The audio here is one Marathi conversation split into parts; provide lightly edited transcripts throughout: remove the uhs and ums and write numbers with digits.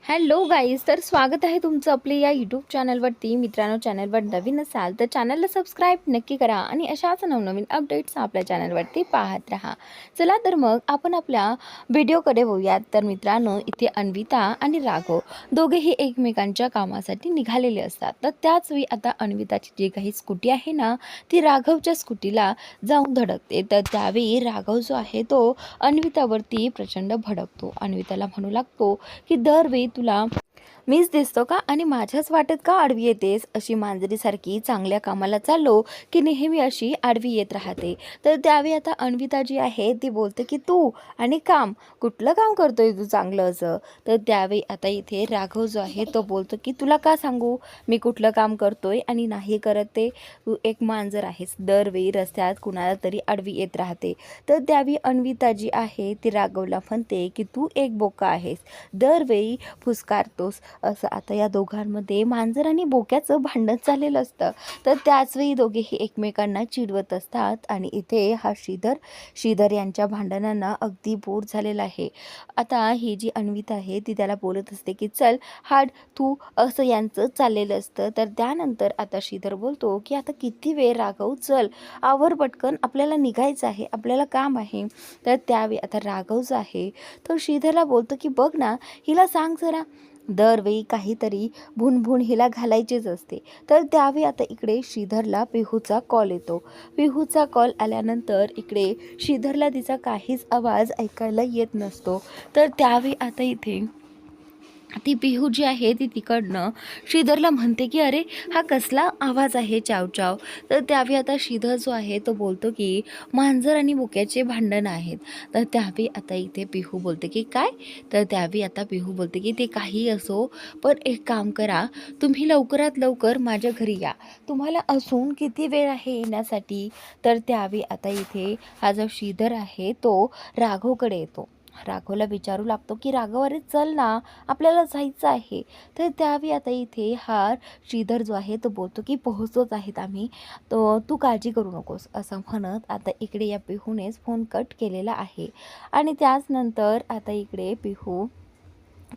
हॅलो गाईज, तर स्वागत आहे तुमचं आपले या यूट्यूब चॅनलवरती. मित्रांनो, चॅनलवर नवीन असाल तर चॅनलला सबस्क्राईब नक्की करा आणि अशाच नवनवीन अपडेट्स आपल्या चॅनलवरती पाहत राहा. चला तर मग आपण आपल्या व्हिडिओकडे होऊयात. तर मित्रांनो, इथे अन्विता आणि राघव दोघेही एकमेकांच्या कामासाठी निघालेले असतात. तर त्याच वेळी आता अन्विताची जी काही स्कूटी आहे ना, ती राघवच्या स्कूटीला जाऊन धडकते. तर त्यावेळी राघव जो आहे तो अन्वितावरती प्रचंड भडकतो. अन्विताला म्हणू लागतो की दरवेळी तुला मीच दिसतो का आणि माझ्याच वाटेत का आडवी येतेस? अशी मांजरीसारखी चांगल्या कामाला चाललो की नेहमी अशी आडवी येत राहते. तर त्यावेळी आता अन्विता जी आहे ती बोलते की तू आणि काम, कुठलं काम करतोय तू चांगलं असं? तर त्यावेळी आता इथे राघव जो आहे तो बोलतो की तुला का सांगू मी कुठलं काम करतोय आणि नाही करत ते? तू एक मांजर आहेस, दरवेळी रस्त्यात कुणाला तरी आडवी येत राहते. तर त्यावेळी अन्विता जी आहे ती राघवला म्हणते की तू एक बोका आहेस, दरवेळी फुसकारतोस. असं आता या दोघांमध्ये मांजर आणि बोक्याचं भांडण झालेलं असतं. तर त्याचवेळी दोघेही एकमेकांना चिडवत असतात आणि इथे हा श्रीधर यांच्या भांडणांना अगदी बोर झालेला आहे. आता ही जी अन्विता आहे ती त्याला बोलत असते की चल हाड तू, असं यांचं चाललेलं असतं. तर त्यानंतर आता श्रीधर बोलतो की आता किती वेळ राघव, चल आवर पटकन, आपल्याला निघायचं आहे, आपल्याला काम आहे. तर त्यावेळी आता राघव जो आहे तो श्रीधरला बोलतो की बघ ना, हिला सांग जरा, दरवेळी काहीतरी भुणभुण हिला घालायचीच असते. तर त्यावेळी आता इकडे श्रीधरला पिहूचा कॉल येतो. पिहूचा कॉल आल्यानंतर इकडे श्रीधरला तिचा काहीच आवाज ऐकायला येत नसतो. तर त्यावेळी आता इथे ती पिहू जी आहे ती तिकडनं श्रीधरला म्हणते की अरे हा कसला आवाज आहे चाव चाव. तर त्यावेळी आता श्रीधर जो आहे तो बोलतो की मांजर आणि बोक्याचे भांडण आहेत. तर त्यावेळी आता इथे पिहू बोलते की काय? तर त्यावेळी आता पिहू बोलते की ते काही असो, पण एक काम करा, तुम्ही लवकरात लवकर माझ्या घरी या, तुम्हाला असून किती वेळ आहे येण्यासाठी? तर त्यावेळी आता इथे हा जो श्रीधर आहे तो राघवकडे येतो. राघवला विचारू लागतो की राघव अरे चल ना, आपल्याला जायचं आहे. तर त्यावेळी आता इथे हा श्रीधर जो आहे तो बोलतो की पोहोचतोच आहेत आम्ही, तो तू काळजी करू नकोस, असं म्हणत आता इकडे या पिहूनेच फोन कट केलेला आहे. आणि त्याच नंतर आता इकडे पिहू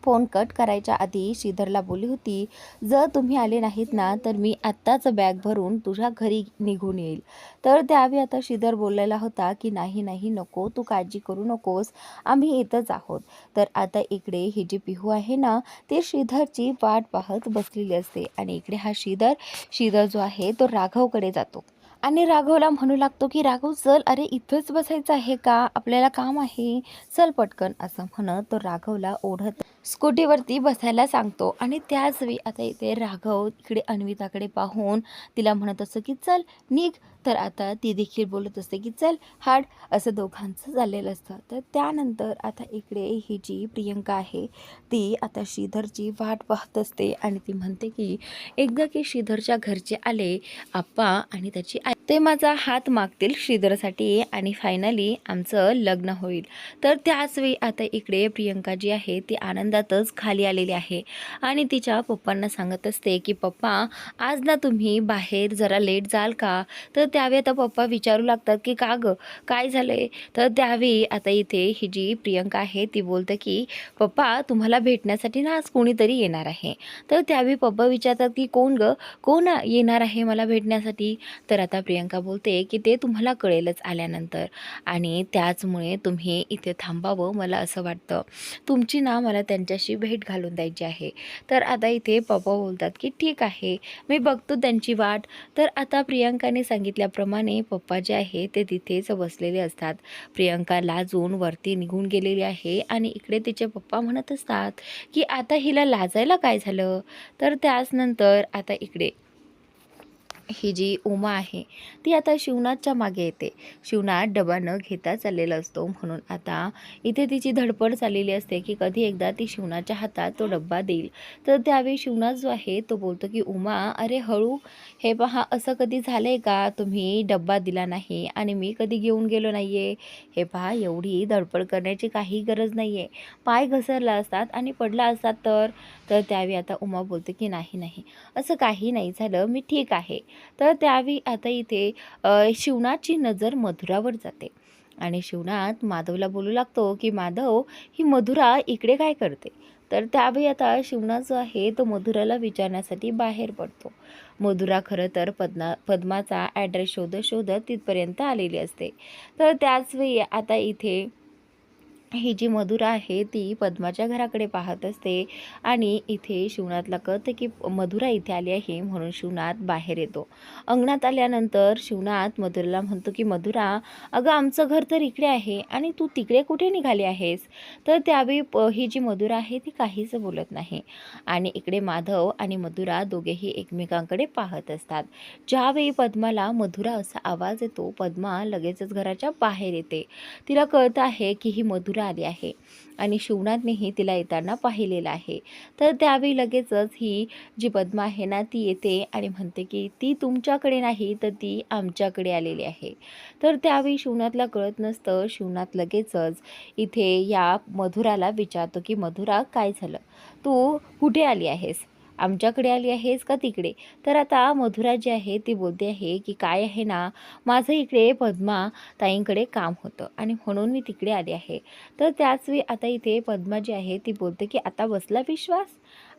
फोन कट करायच्या आधी श्रीधरला बोलली होती, जर तुम्ही आले नाहीत ना तर मी आत्ताच बॅग भरून तुझ्या घरी निघून येईल. तर त्यावेळी आता श्रीधर बोललेला होता की नाही नाही नको, तू काळजी करू नकोस, आम्ही येतच आहोत. तर आता इकडे ही जी पिहू आहे ना ते श्रीधरची वाट पाहत बसलेली असते आणि इकडे हा श्रीधर जो आहे तो राघवकडे जातो आणि राघवला म्हणू लागतो की राघव चल, अरे इथंच बसायचं आहे का, आपल्याला काम आहे, चल पटकन, असं म्हणत तो राघवला ओढत स्कूटीवरती बसायला सांगतो. आणि त्याच वेळी आता इथे राघव इकडे अन्विताकडे पाहून तिला म्हणत असतो की चल निघ. तर आता ती देखील बोलत असते की चल हाड, असं दोघांचं चाललेलं असतं. तर त्यानंतर आता इकडे ही जी प्रियंका आहे ती आता श्रीधरची वाट पाहत असते आणि ती म्हणते की एकदा की श्रीधरच्या घरचे आले आप्पा आणि त्याची आई, ते माझा हात मागतील श्रीधरसाठी आणि फायनली आमचं लग्न होईल. तर त्याच वेळी आता इकडे प्रियंका जी आहे ती आनंदातच खाली आलेली आहे आणि तिच्या पप्पांना सांगत असते की पप्पा आज ना तुम्ही बाहेर जरा लेट जाल का? तर त्यावेळी आता पप्पा विचारू लागतात की का गं, काय झालंय? तर त्यावेळी आता इथे ही जी प्रियंका आहे ती बोलते की पप्पा तुम्हाला भेटण्यासाठी ना आज कोणीतरी येणार आहे. तर त्यावेळी पप्पा विचारतात की कोण गं, कोण येणार आहे मला भेटण्यासाठी? तर आता प्रियंका बोलते की ते तुम्हाला कळेलच आल्यानंतर आणि त्याचमुळे तुम्ही इथे थांबावं, मला असं वाटतं, तुमची ना मला त्यांच्याशी भेट घालून द्यायची आहे. तर आता इथे पप्पा बोलतात की ठीक आहे, मी बघतो त्यांची वाट. तर आता प्रियंकाने सांगितल्याप्रमाणे पप्पा जे आहे ते तिथेच बसलेले असतात. प्रियंका लाजून वरती निघून गेलेली आहे आणि इकडे तिचे पप्पा म्हणत असतात की आता हिला लाजायला काय झालं? तर त्याच नंतर आता इकडे ही जी उमा आहे ती आता शिवनाथच्या मागे येते. शिवनाथ डबा न घेता चाललेला असतो, म्हणून आता इथे तिची धडपड चाललेली असते की कधी एकदा ती शिवनाथच्या हातात तो डब्बा देईल. तर त्यावेळी शिवनाथ जो आहे तो बोलतो की उमा अरे हळू, हे पहा असं कधी झालं आहे का, तुम्ही डब्बा दिला नाही आणि मी कधी घेऊन गेलो नाही आहे? हे पहा एवढी धडपड करण्याची काही गरज नाही आहे, पाय घसरला असतात आणि पडला असतात तर. तर त्यावेळी आता उमा बोलते की नाही नाही, असं काही नाही झालं, मी ठीक आहे. तर त्यावेळी आता इथे शिवनाथची नजर मधुरावर जाते आणि शिवनाथ माधवला बोलू लागतो की माधव, ही मधुरा इकडे काय करते? तर त्यावेळी आता शिवनाथ जो आहे तो मधुराला विचारण्यासाठी बाहेर पडतो. मधुरा खरं तर पद्माचा ॲड्रेस शोधत शोधत तिथपर्यंत आलेली असते. तर त्याच वेळी आता इथे ही जी मधुरा आहे ती पद्माच्या घराकडे पाहत असते आणि इथे शिवनाथला कळतं की मधुरा इथे आली आहे, म्हणून शिवनाथ बाहेर येतो. अंगणात आल्यानंतर शिवनाथ मधुराला म्हणतो की मधुरा, अगं आमचं घर तर इकडे आहे आणि तू तिकडे कुठे निघाली आहेस? तर त्यावेळी ही जी मधुरा आहे ती काहीच बोलत नाही आणि इकडे माधव आणि मधुरा दोघेही एकमेकांकडे पाहत असतात. ज्यावेळी पद्माला मधुरा असा आवाज येतो, पद्मा लगेचच घराच्या बाहेर येते. तिला कळतं आहे की ही मधुरा आली आहे आणि शिवनाथनेही तिला येताना पाहिलेलं आहे. तर त्यावेळी लगेचच ही जी पद्मा आहे ना ती येते आणि म्हणते की ती तुमच्याकडे नाही तर ती आमच्याकडे आलेली आहे. तर त्यावेळी शिवनाथला कळत नसतं. शिवनाथ लगेचच इथे या मधुराला विचारतो की मधुरा, काय झालं? तू कुठे आली आहेस? आमच्याकडे आली आहेस का तिकडे? तर आता मधुरा जी आहे ती बोलते आहे की काय आहे ना, माझं इकडे पद्मा ताईंकडे काम होतं आणि म्हणून मी तिकडे आले आहे. तर त्याच वेळी आता इथे पद्मा जी आहे ती बोलते की आता बसला विश्वास?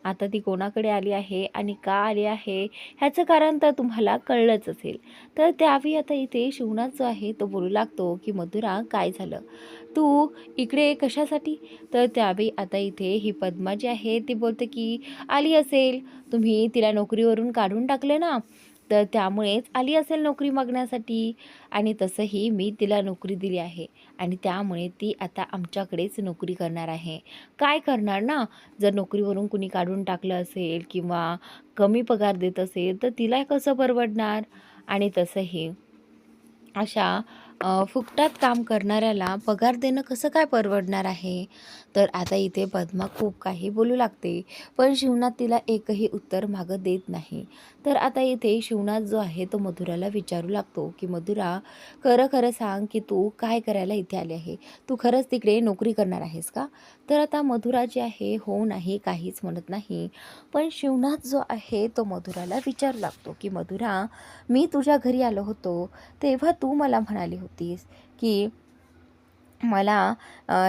आता ती कोणाकडे आली आहे आणि का आली आहे ह्याचं कारण तर तुम्हाला कळलंच असेल. तर त्यावेळी आता इथे शिवनाथ जो आहे तो बोलू लागतो की मधुरा, काय झालं? तू इकडे कशासाठी? तर त्यावेळी आता इथे ही पद्मा जी आहे ती बोलते की आली असेल, तुम्ही तिला नोकरीवरून काढून टाकलं ना, तर त्यामुळेच आली असेल नोकरी मागण्यासाठी आणि तसंही मी तिला नोकरी दिली आहे आणि त्यामुळे ती आता आमच्याकडेच नोकरी करणार आहे. काय करणार ना, जर नोकरीवरून कुणी काढून टाकलं असेल किंवा कमी पगार देत असेल तर तिला कसं परवडणार? आणि तसंही अशा फुकटात काम करणाऱ्याला पगार देणं कसं काय परवडणार आहे? तर आता इथे पद्मा खूप काही बोलू लागते, पण शिवनाथ तिला एकही उत्तर मागं देत नाही. तर आता इथे शिवनाथ जो आहे तो मधुराला विचारू लागतो की मधुरा, खरं खरं सांग की तू काय करायला इथे आली आहे? तू खरंच तिकडे नोकरी करणार आहेस का? तर आता मधुरा जी आहे हो नाही काहीच म्हणत नाही. पण शिवनाथ जो आहे तो मधुराला विचारू लागतो की मधुरा, मी तुझ्या घरी आलो होतो तेव्हा तू मला म्हणाली होतीस की मला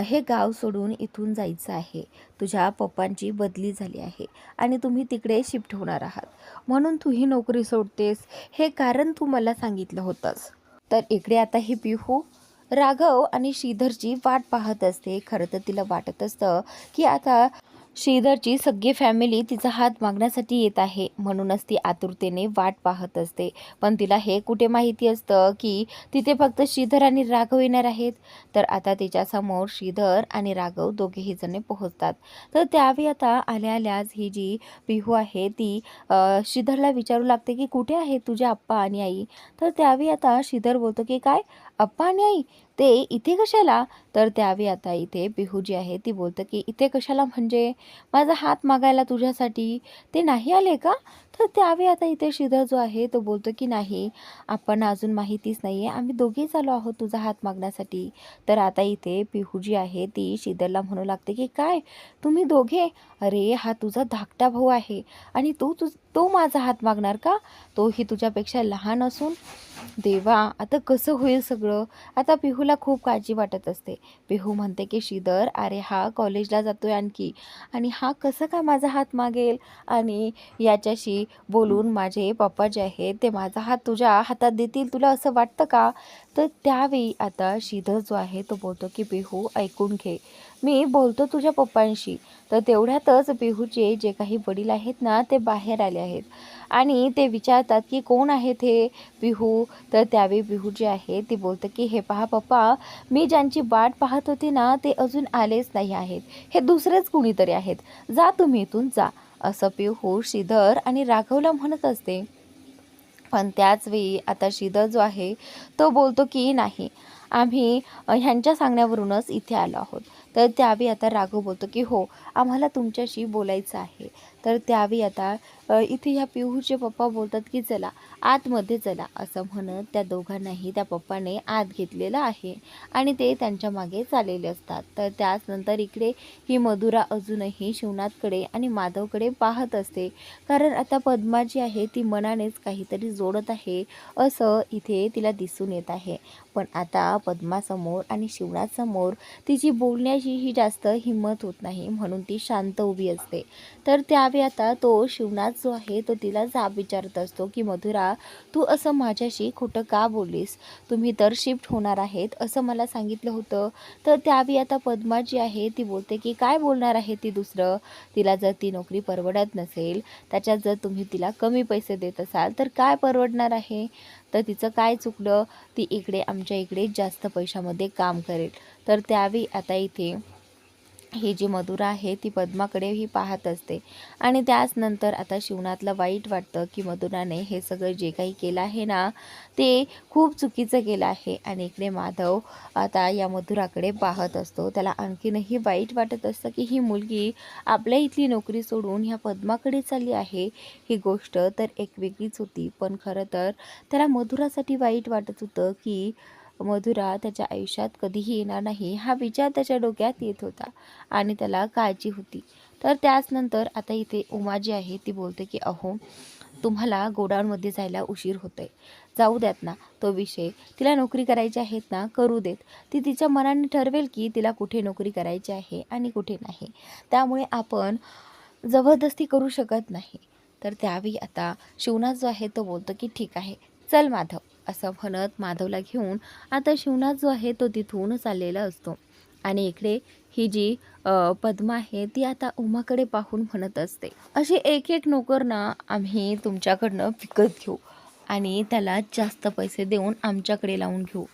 हे गाव सोडून इथून जायचं आहे. तुझ्या पप्पांची बदली झाली आहे आणि तुम्ही तिकडे शिफ्ट होणार आहात. म्हणून तू ही नोकरी सोडतेस, हे कारण तू मला सांगितलं होतंस. तर इकडे आता ही पिहू राघव आणि श्रीधरची वाट पाहत असते. खरं तर तिला वाटत असतं की आता श्रीधरची सगळी फॅमिली तिचा हात मागण्यासाठी येत आहे, म्हणूनच ती आतुरतेने वाट पाहत असते. पण तिला हे कुठे माहिती असतं की तिथे फक्त श्रीधर आणि राघव येणार आहेत. तर आता तिच्यासमोर श्रीधर आणि राघव दोघेही जण पोहोचतात. तर त्यावेळी आता आल्या आल्याच ही जी पिहू आहे ती श्रीधरला विचारू लागते की कुठे आहे तुझे आप्पा आणि आई? तर त्यावेळी आता श्रीधर बोलतो की काय आप्पा आणि आई ते इथे कशाला? तर त्यावेळी आता इथे पिहू जी आहे ती बोलतं की इथे कशाला म्हणजे माझा हात मागायला तुझ्यासाठी ते नाही आले का? तर त्यावेळी आता इथे श्रीधर जो आहे तो बोलतो की नाही, आपण अजून माहितीच नाही आहे, आम्ही दोघेच आलो आहोत तुझा हात मागण्यासाठी. तर आता इथे पिहू जी आहे ती श्रीधरला म्हणू लागते की काय तुम्ही दोघे? अरे हा तुझा धाकटा भाऊ आहे आणि तो माझा हात मागणार का? तोही तुझ्यापेक्षा लहान असून? देवा, आता कसं होईल सगळं? आता पिहूला खूप काळजी वाटत असते. पिहू म्हणते की श्रीधर, अरे हा कॉलेजला जातोय आणखी आणि हा कसं काय माझा हात मागेल आणि याच्याशी बोलून माझे पप्पा जे आहेत ते माझा हात तुझ्या हातात देतील, तुला असं वाटतं का? तर त्यावेळी आता श्रीधर जो आहे तो बोलतो की पिहू ऐकून घे, मी बोलतो तुझ्या पप्पांशी. तर तेवढ्यातच पिहूचे जे काही वडील आहेत ना ते बाहेर आले आहेत आणि ते विचारतात की कोण आहेत हे पिहू? तर त्यावेळी पिहू जी आहे ती बोलते की हे पहा पप्पा, मी ज्यांची वाट पाहत होती ना ते अजून आलेच नाही आहेत, हे दुसरेच कुणीतरी आहेत, जा तुम्ही इथून जा, असं पिहू श्रीधर आणि राघवला म्हणत असते. पण त्याच वेळी आता श्रीधर जो आहे तो बोलतो की नाही, आम्ही ह्यांच्या सांगण्यावरूनच इथे आलो आहोत. तर त्यावेळी आता राघव बोलतो की हो, आम्हाला तुमच्याशी बोलायचं आहे. तर त्यावेळी आता इथे ह्या पिहूचे पप्पा बोलतात की चला आतमध्ये चला, असं म्हणत त्या दोघांनाही त्या पप्पाने आत घेतलेलं आहे आणि ते त्यांच्या मागे चाललेले असतात. तर त्याचनंतर इकडे ही मधुरा अजूनही शिवनाथकडे आणि माधवकडे पाहत असते, कारण आता पद्मा जी आहे ती मनानेच काहीतरी जोडत आहे असं इथे तिला दिसून येत आहे. पण आता पद्मासमोर आणि शिवनाथसमोर तिची बोलण्याची ही जास्त हिंमत होत नाही, म्हणून ती शांत उभी असते. तर त्यावेळी आता तो शिवनाथ जो आहे तो तिला जाब विचारत असतो की मधुरा, तू असं माझ्याशी खोटं का बोललीस? तुम्ही तर शिफ्ट होणार आहेत असं मला सांगितलं होतं. तर त्यावेळी आता पद्मा जी आहे ती बोलते की काय बोलणार आहे ती दुसरं? तिला जर ती नोकरी परवडत नसेल, त्याच्यात जर तुम्ही तिला कमी पैसे देत असाल तर काय परवडणार आहे? तर तिचं काय चुकलं? ती इकडे आमच्या इकडे जास्त पैशामध्ये काम करेल. तर त्यावेळी आता इथे ही जी मधुरा आहे ती पद्माकडे ही पाहत असते आणि त्याच नंतर आता शिवनाथला वाईट वाटतं की मधुराने हे सगळं जे काही केलं आहे ना ते खूप चुकीचं केलं आहे. आणि इकडे माधव आता या मधुराकडे पाहत असतो. त्याला आणखीनही वाईट वाटत असतं की ही मुलगी आपल्या इथली नोकरी सोडून ह्या पद्माकडे चालली आहे. ही गोष्ट तर एक वेगळीच होती, पण खरं तर त्याला मधुरासाठी वाईट वाटत होतं की मधुरा त्याच्या आयुष्यात कधीही येणार नाही हा विचार त्याच्या डोक्यात येत होता आणि त्याला काळजी होती. तर त्याचनंतर आता इथे उमा जी आहे ती बोलते की अहो, तुम्हाला गोडाऊनमध्ये जायला उशीर होतोय, जाऊ द्यात ना तो विषय. तिला नोकरी करायची आहेत ना, करू देत. ती तिच्या मनाने ठरवेल की तिला कुठे नोकरी करायची आहे आणि कुठे नाही. त्यामुळे आपण जबरदस्ती करू शकत नाही. तर त्यावेळी आता शिवनाथ जो आहे तो बोलतो की ठीक आहे, चल माधव, असं म्हणत माधवला घेऊन आता शिवनाथ जो आहे तो तिथून चाललेला असतो. आणि इकडे ही जी पद्मा आहे ती आता उमाकडे पाहून म्हणत असते, असे एक एक नोकर ना आम्ही तुमच्याकडनं विकत घेऊ आणि त्याला जास्त पैसे देऊन आमच्याकडे लावून घेऊ.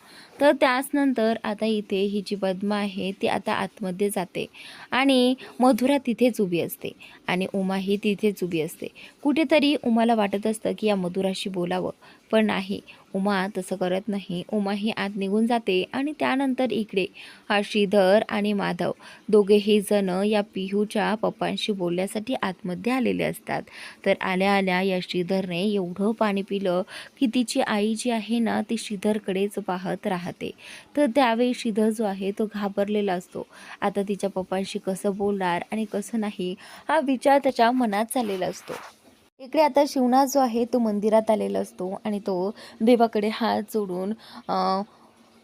तर त्याचनंतर आता इथे ही जी पद्मा आहे ती आता आतमध्ये जाते आणि मधुरा तिथेच उभी असते आणि उमा ही तिथेच उभी असते. कुठेतरी उमाला वाटत असतं की या मधुराशी बोलावं, पण नाही, उमा तसं करत नाही. उमा ही आत निघून जाते आणि त्यानंतर इकडे हा श्रीधर आणि माधव दोघेही जण या पिहूच्या पप्पांशी बोलण्यासाठी आतमध्ये आलेले असतात. तर आल्या आल्या या श्रीधरने एवढं पाणी पिलं की तिची आई जी आहे ना ती श्रीधरकडेच पाहत राहते. तर त्यावेळी श्रीधर जो आहे तो घाबरलेला असतो. आता तिच्या पप्पांशी कसं बोलणार आणि कसं नाही हा विचार त्याच्या मनात चाललेला असतो. इकडे आता शिवनाथ जो आहे तो मंदिरात आलेला असतो आणि तो देवाकडे हात जोडून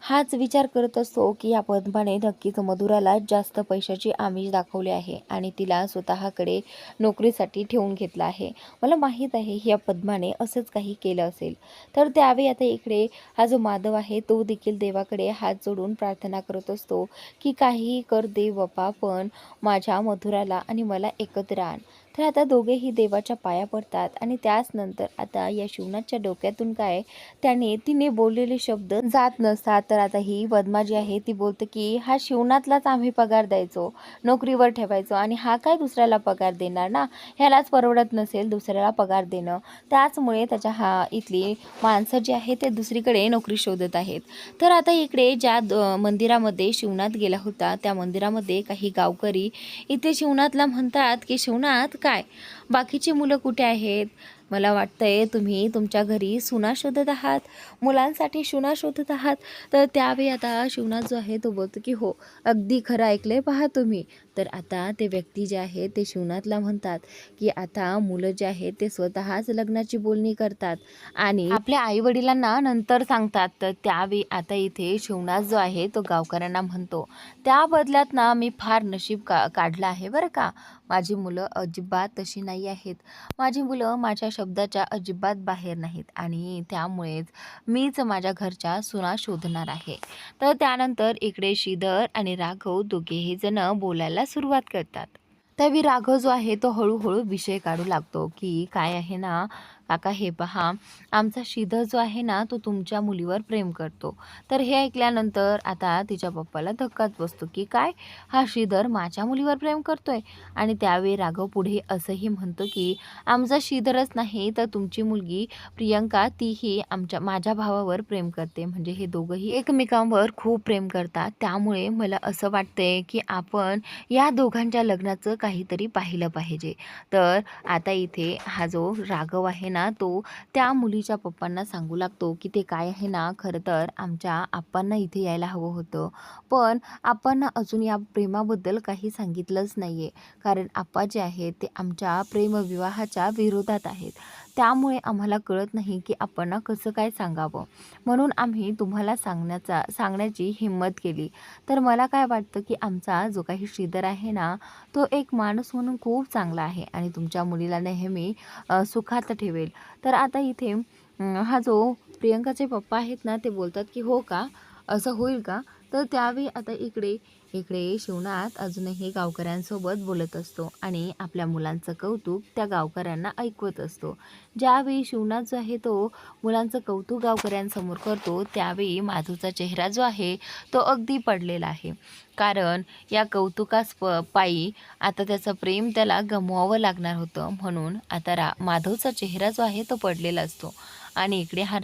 हाच विचार करत असतो की या पद्माने नक्कीच मधुराला जास्त पैशाची आमिष दाखवली आहे आणि तिला स्वतःकडे नोकरीसाठी ठेवून घेतलं आहे. मला माहीत आहे या पद्माने असंच काही केलं असेल. तर त्यावेळी आता इकडे हा जो माधव आहे तो देखील देवाकडे हात जोडून प्रार्थना करत असतो की काहीही कर देव बाप्पा, पण माझ्या मधुराला आणि मला एकत्र आण. तर आता दोघेही देवाच्या पाया पडतात आणि त्याचनंतर आता या शिवनाथच्या डोक्यातून काय त्याने तिने बोललेले शब्द जात नसतात. तर आता ही पद्मा जी आहे ती बोलते की हा शिवनाथलाच आम्ही पगार द्यायचो, नोकरीवर ठेवायचो आणि हा काय दुसऱ्याला पगार देणार ना, ह्यालाच परवडत नसेल दुसऱ्याला पगार देणं. त्याचमुळे त्याच्या हा इथली माणसं जी आहे ते दुसरीकडे नोकरी शोधत आहेत. तर आता इकडे ज्या मंदिरामध्ये शिवनाथ गेला होता त्या मंदिरामध्ये काही गावकरी इथे शिवनाथला म्हणतात की शिवनाथ, काय बाकीची मुलं कुठे आहेत? मला वाटतंय तुम्ही तुमच्या घरी सुना शोधत आहात, मुलांसाठी सुना शोधत आहात. तर त्यावेळी आता शिवनाथ जो आहे तो बोलतो की हो, अगदी खरं ऐकलंय पहा तुम्ही. तर आता ते व्यक्ती जे आहे ते शिवनाथला म्हणतात की आता मुलं जे आहेत ते स्वतःच लग्नाची बोलणी करतात आणि आपल्या आईवडिलांना नंतर सांगतात. तर त्यावेळी आता इथे शिवनाथ जो आहे तो गावकऱ्यांना म्हणतो, त्या बदल्यात ना मी फार नशीब काढलं आहे बरं का. माझी मुलं अजिबात तशी नाही आहेत. माझी मुलं माझ्या शब्दाच्या अजिबात बाहेर नाहीत आणि त्यामुळेच मीच माझ्या घरच्या सुना शोधणार आहे. तर त्यानंतर इकडे श्रीधर आणि राघव दोघेही जण बोलायला सुरुवात करतात. त्यावेळी राघव जो आहे तो हळूहळू विषय काढू लागतो की काय आहे ना काका, हे पहा, आमचा श्रीधर जो आहे ना तो तुमच्या मुलीवर प्रेम करतो. तर हे ऐकल्यानंतर आता तिच्या पप्पाला धक्काच बसतो की काय, हा श्रीधर माझ्या मुलीवर प्रेम करतोय? आणि त्यावेळी राघव पुढे असंही म्हणतो की आमचा श्रीधरच नाही तर तुमची मुलगी प्रियंका तीही माझ्या भावावर प्रेम करते. म्हणजे हे दोघंही एकमेकांवर खूप प्रेम करतात. त्यामुळे मला असं वाटतंय की आपण या दोघांच्या लग्नाचं काहीतरी पाहिलं पाहिजे. तर आता इथे हा जो राघव आहे ना तो त्या मुलीच्या पप्पांना सांगू लागतो की ते काय आहे ना, खरं तर आमच्या आप्पांना इथे यायला हवं होतं, पण आप्पांना अजून या प्रेमाबद्दल काही सांगितलंच नाही आहे, कारण आप्पा जे आहेत ते आमच्या प्रेमविवाहाच्या विरोधात आहेत. त्यामुळे आम्हाला कळत नाही की आपण ना कसं काय सांगावं, म्हणून आम्ही तुम्हाला सांगण्याची हिंमत केली. तर मला काय वाटतं की आमचा जो काही श्रीधर आहे ना, तो एक माणूस म्हणून खूप चांगला आहे आणि तुमच्या मुलीला नेहमी सुखात ठेवेल. तर आता इथे हा जो प्रियंकाचे पप्पा आहेत ना, ते बोलतात की हो का, असं होईल का? तर त्यावेळी आता इकडे इकडे शिवनाथ अजूनही गावकऱ्यांसोबत बोलत असतो आणि आपल्या मुलांचं कौतुक त्या गावकऱ्यांना ऐकवत असतो. ज्यावेळी शिवनाथ जो आहे तो मुलांचं कौतुक गावकऱ्यांसमोर करतो, त्यावेळी माधूचा चेहरा जो आहे तो अगदी पडलेला आहे. कारण या कौतुकास पायी आता त्याचं प्रेम त्याला गमवावं लागणार होतं, म्हणून आता माधवचा चेहरा जो आहे तो पडलेला असतो. आणि इकडे हा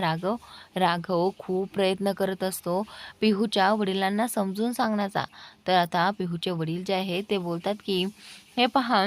राघव खूप प्रयत्न करत असतो पिहूच्या वडिलांना समजून सांगण्याचा. तर आता पिहूचे वडील जे आहे ते बोलतात की हे पहा,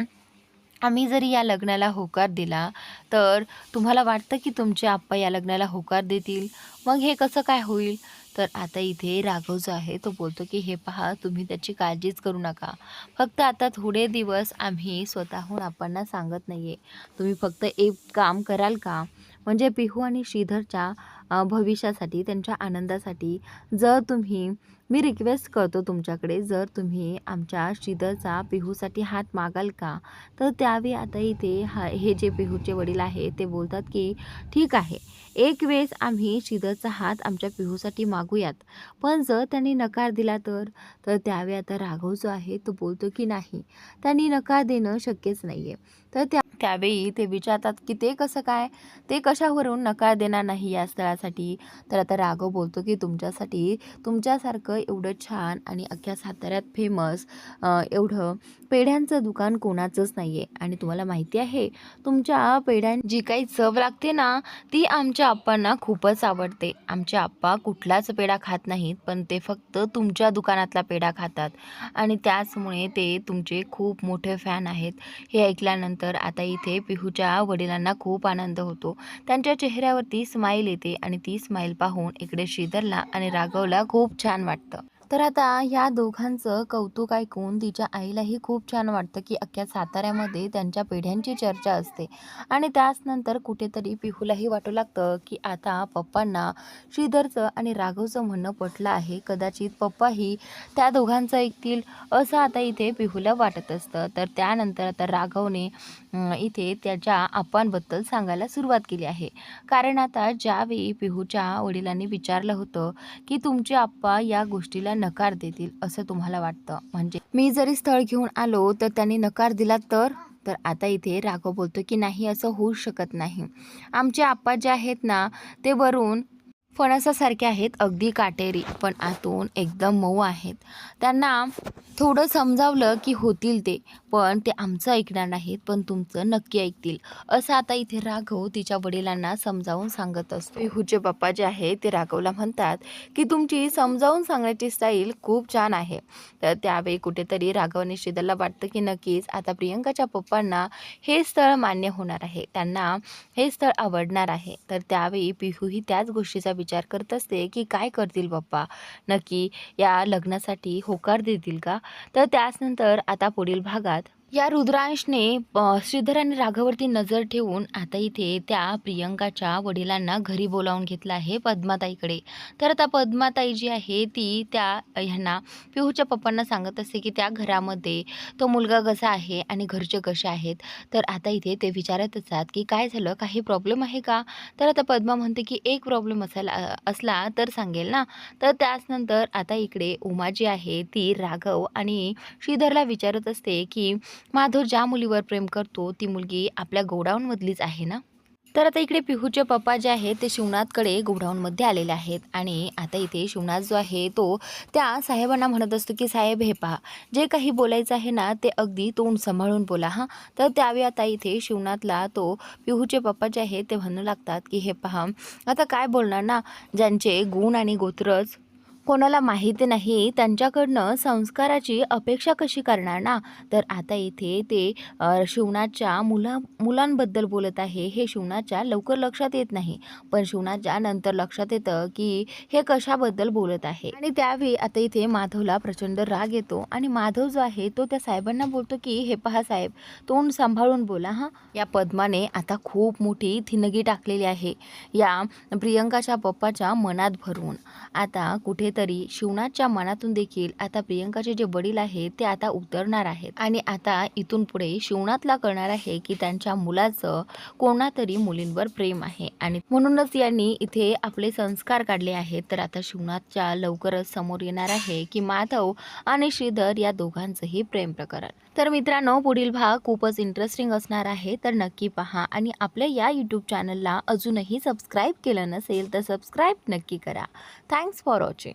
आम्ही जरी या लग्नाला होकार दिला तर तुम्हाला वाटतं की तुमचे आप्पा या लग्नाला होकार देतील? मग हे कसं काय होईल? तर आता इथे राघव जो आहे तो बोलतो की हे पहा, तुम्ही त्याची काळजीच करू नका. फक्त आता थोडे दिवस आम्ही स्वतःहून आप्पांना सांगत नाही आहे. तुम्ही फक्त एक काम कराल का? म्हणजे पिहू आणि श्रीधरच्या भविष्यासाठी, त्यांच्या आनंदासाठी जर तुम्ही, मी रिक्वेस्ट करतो तुमच्याकडे, जर तुम्ही आमच्या श्रीधरचा पिहूसाठी हात मागाल का? तर त्यावेळी आता इथे हे जे पिहूचे वडील आहे ते बोलतात की ठीक आहे, एक वेळेस आम्ही श्रीधरचा हात आमच्या पिहूसाठी मागूयात, पण जर त्यांनी नकार दिला तर त्यावेळी आता राघव जो आहे तो बोलतो की नाही, त्यांनी नकार देणं शक्यच नाही आहे. तर त्यावेळी ते विचारतात की ते कसं काय, ते कशावरून नकार देणार नाही या स्थळासाठी? तर आता राघव बोलतो की तुमच्यासाठी, तुमच्यासारखं एवढं छान आणि अख्ख्या साताऱ्यात फेमस एवढं पेढ्यांचं दुकान कोणाचंच नाही आहे. आणि तुम्हाला माहिती आहे, तुमच्या पेढ्यांची जी काही चव लागते ना, ती आमच्या आप्पांना खूपच आवडते. आमचे आप्पा कुठलाच पेढा खात नाहीत, पण ते फक्त तुमच्या दुकानातला पेढा खातात आणि त्याचमुळे ते तुमचे खूप मोठे फॅन आहेत. हे ऐकल्यानंतर आता इथे पिहूच्या वडिलांना खूप आनंद होतो. त्यांच्या चेहऱ्यावरती स्माईल येते आणि ती स्माईल पाहून इकडे श्रीधरला आणि राघवला खूप छान वाटतं. तर आता ह्या दोघांचं कौतुक ऐकून तिच्या आईलाही खूप छान वाटतं की अख्ख्या साताऱ्यामध्ये त्यांच्या पिढ्यांची चर्चा असते. आणि त्याचनंतर कुठेतरी पिहूलाही वाटू लागतं की आता पप्पांना श्रीधरचं आणि राघवचं म्हणणं पटलं आहे, कदाचित पप्पाही त्या दोघांचं ऐकतील, असं आता इथे पिहूला वाटत असतं. तर त्यानंतर आता राघवने इथे त्याच्या आप्पांबद्दल सांगायला सुरुवात केली आहे. कारण आता ज्यावेळी पिहूच्या वडिलांनी विचारलं होतं की तुमचे आप्पा या गोष्टीला नकार देतील असं तुम्हाला वाटतं, म्हणजे मी जरी स्थळ घेऊन आलो तर त्यांनी नकार दिला तर आता इथे राघव बोलतो की नाही, असं होऊ शकत नाही. आमचे आप्पा जे आहेत ना, ते वरून फणसासारखे आहेत, अगदी काटेरी, पण आतून एकदम मऊ आहेत. त्यांना थोडं समजावलं की होतील ते, पण ते आमचं ऐकणार नाहीत, पण तुमचं नक्की ऐकतील, असं आता इथे राघव तिच्या वडिलांना समजावून सांगत असतो. पिहूचे पप्पा जे आहे ते राघवला म्हणतात की तुमची समजावून सांगण्याची स्टाईल खूप छान आहे. तर त्यावेळी कुठेतरी राघवने श्रीधरला वाटतं की नक्कीच आता प्रियंकाच्या पप्पांना हे स्थळ मान्य होणार आहे, त्यांना हे स्थळ आवडणार आहे. तर त्यावेळी पिहूही त्याच गोष्टीचा विचार करत असते की काय करतील पप्पा, नक्की या लग्नासाठी होकार देतील का? तर त्याचनंतर आता पुढील भागात या रुद्रांशने श्रीधर आणि राघववरती नजर ठेवून आता इथे त्या प्रियंकाच्या वडिलांना घरी बोलावून घेतलं आहे पद्माताईकडे. तर आता पद्माताई जी आहे ती त्या ह्यांना पिहूच्या पप्पांना सांगत असते की त्या घरामध्ये तो मुलगा कसा आहे आणि घरचे कसे आहेत. तर आता इथे ते विचारत असतात की काय झालं, काही प्रॉब्लेम आहे का? तर आता पद्मा म्हणते की एक प्रॉब्लेम असला तर सांगेल ना. तर त्याचनंतर आता इकडे उमा जी आहे ती राघव आणि श्रीधरला विचारत असते की माधव ज्या मुलीवर प्रेम करतो ती मुलगी आपल्या गोडाऊनमधलीच आहे ना? तर आता इकडे पिहूचे पप्पा जे आहेत ते शिवनाथकडे गोडाऊनमध्ये आलेले आहेत आणि आता इथे शिवनाथ जो आहे तो त्या साहेबांना म्हणत असतो की साहेब हे पहा, जे काही बोलायचं आहे ना ते अगदी तोंड सांभाळून बोला हां. तर त्यावेळी आता इथे शिवनाथला तो पिहूचे पप्पा जे आहेत ते म्हणू लागतात की हे पहा, आता काय बोलणार ना, ज्यांचे गुण आणि गोत्रच कोणाला माहिती नाही त्यांच्याकडनं संस्काराची अपेक्षा कशी करणार ना. तर आता इथे ते शिवणाच्या मुलांबद्दल बोलत आहे. हे शिवणाच्या लवकर लक्षात येत नाही, पण शिवणाच्या नंतर लक्षात येतं की हे कशाबद्दल बोलत आहे. आणि त्यावेळी आता इथे माधवला प्रचंड राग येतो आणि माधव जो आहे तो त्या साहेबांना बोलतो की हे पहा साहेब, तोंड सांभाळून बोला हां. या पद्माने आता खूप मोठी थिणगी टाकलेली आहे या प्रियंकाच्या पप्पाच्या मनात भरून. आता कुठेतरी शिवनाथच्या मनातून देखील आता प्रियंकाचे जे वडील आहेत ते आता उतरणार आहेत आणि आता इथून पुढे शिवनाथला कळणार आहे की त्यांच्या मुलाचं कोणातरी मुलींवर प्रेम आहे आणि म्हणूनच यांनी इथे आपले संस्कार काढले आहेत. तर आता शिवनाथच्या लवकरच समोर येणार आहे की माधव आणि श्रीधर या दोघांचंही प्रेम प्रकरण. तर मित्रांनो, पुढील भाग खूपच इंटरेस्टिंग असणार आहे, तर नक्की पहा. आणि आपल्या या यूट्यूब चॅनलला अजूनही सबस्क्राईब केलं नसेल तर सबस्क्राईब नक्की करा. Thanks for watching.